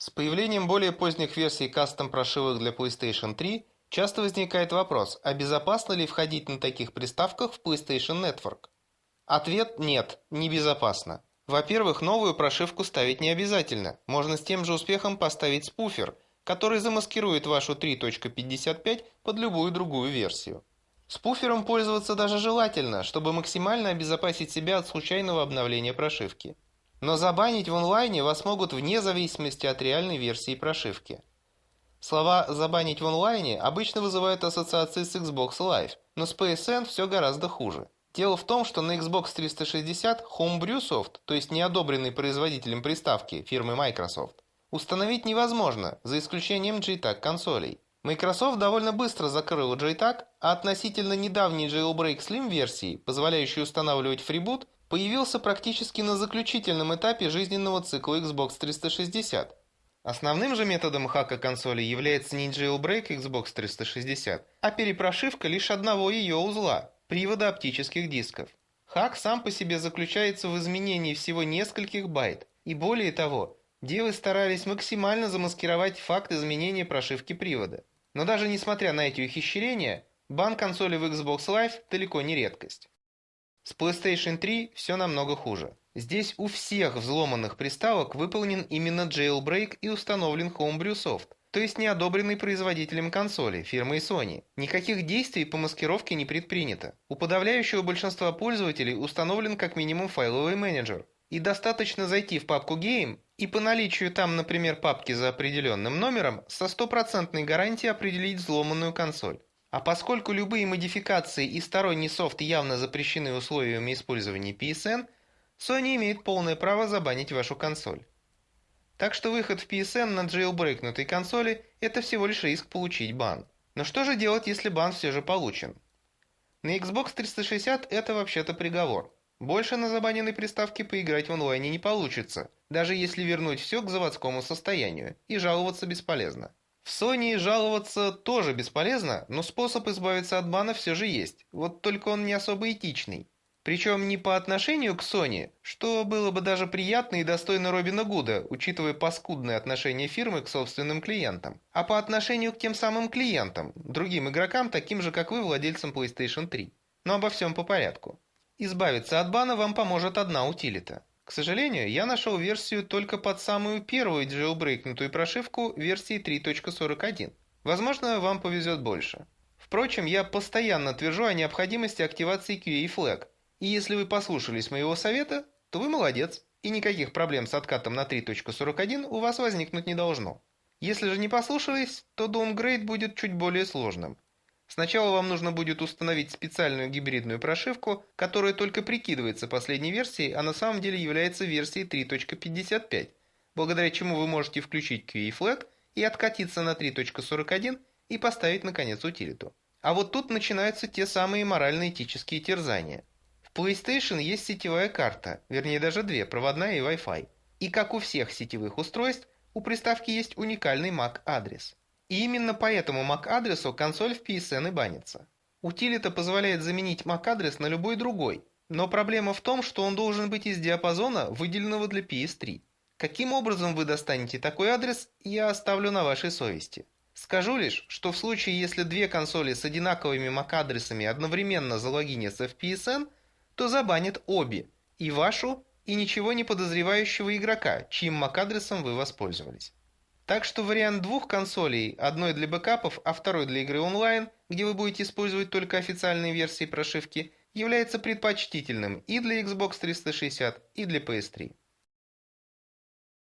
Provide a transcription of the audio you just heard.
С появлением более поздних версий кастом-прошивок для PlayStation 3 часто возникает вопрос, а безопасно ли входить на таких приставках в PlayStation Network? Ответ – нет, не безопасно. Во-первых, новую прошивку ставить не обязательно. Можно с тем же успехом поставить спуфер, который замаскирует вашу 3.55 под любую другую версию. Спуфером пользоваться даже желательно, чтобы максимально обезопасить себя от случайного обновления прошивки. Но забанить в онлайне вас могут вне зависимости от реальной версии прошивки. Слова «забанить в онлайне» обычно вызывают ассоциации с Xbox Live, но с PSN все гораздо хуже. Дело в том, что на Xbox 360 Homebrew Soft, то есть неодобренный производителем приставки фирмы Microsoft, установить невозможно, за исключением JTAG консолей. Microsoft довольно быстро закрыла JTAG, а относительно недавний jailbreak Slim версии, позволяющий устанавливать FreeBoot, появился практически на заключительном этапе жизненного цикла Xbox 360. Основным же методом хака консоли является не jailbreak Xbox 360, а перепрошивка лишь одного ее узла – привода оптических дисков. Хак сам по себе заключается в изменении всего нескольких байт, и более того, девы старались максимально замаскировать факт изменения прошивки привода. Но даже несмотря на эти ухищрения, бан консоли в Xbox Live далеко не редкость. С PlayStation 3 все намного хуже. Здесь у всех взломанных приставок выполнен именно jailbreak и установлен Homebrew Soft, то есть не одобренный производителем консоли, фирмой Sony. Никаких действий по маскировке не предпринято. У подавляющего большинства пользователей установлен как минимум файловый менеджер. И достаточно зайти в папку Game и по наличию там, например, папки за определенным номером, со стопроцентной гарантией определить взломанную консоль. А поскольку любые модификации и сторонний софт явно запрещены условиями использования PSN, Sony имеет полное право забанить вашу консоль. Так что выход в PSN на джейлбрейкнутой консоли – это всего лишь риск получить бан. Но что же делать, если бан все же получен? На Xbox 360 это вообще-то приговор. Больше на забаненной приставке поиграть в онлайне не получится, даже если вернуть все к заводскому состоянию, и жаловаться бесполезно. В Sony жаловаться тоже бесполезно, но способ избавиться от бана все же есть, вот только он не особо этичный. Причем не по отношению к Sony, что было бы даже приятно и достойно Робина Гуда, учитывая паскудное отношение фирмы к собственным клиентам, а по отношению к тем самым клиентам, другим игрокам, таким же как вы, владельцам PlayStation 3. Но обо всем по порядку. Избавиться от бана вам поможет одна утилита. К сожалению, я нашел версию только под самую первую джейлбрейкнутую прошивку версии 3.41. Возможно, вам повезет больше. Впрочем, я постоянно твержу о необходимости активации QA Flag, и если вы послушались моего совета, то вы молодец, и никаких проблем с откатом на 3.41 у вас возникнуть не должно. Если же не послушались, то даунгрейд будет чуть более сложным. Сначала вам нужно будет установить специальную гибридную прошивку, которая только прикидывается последней версией, а на самом деле является версией 3.55, благодаря чему вы можете включить QA Flag и откатиться на 3.41 и поставить наконец утилиту. А вот тут начинаются те самые морально-этические терзания. В PlayStation есть сетевая карта, вернее даже две, проводная и Wi-Fi. И как у всех сетевых устройств, у приставки есть уникальный MAC-адрес. И именно по этому MAC-адресу консоль в PSN и банится. Утилита позволяет заменить MAC-адрес на любой другой, но проблема в том, что он должен быть из диапазона, выделенного для PS3. Каким образом вы достанете такой адрес, я оставлю на вашей совести. Скажу лишь, что в случае, если две консоли с одинаковыми MAC-адресами одновременно залогинятся в PSN, то забанят обе, и вашу, и ничего не подозревающего игрока, чьим MAC-адресом вы воспользовались. Так что вариант двух консолей, одной для бэкапов, а второй для игры онлайн, где вы будете использовать только официальные версии прошивки, является предпочтительным и для Xbox 360, и для PS3.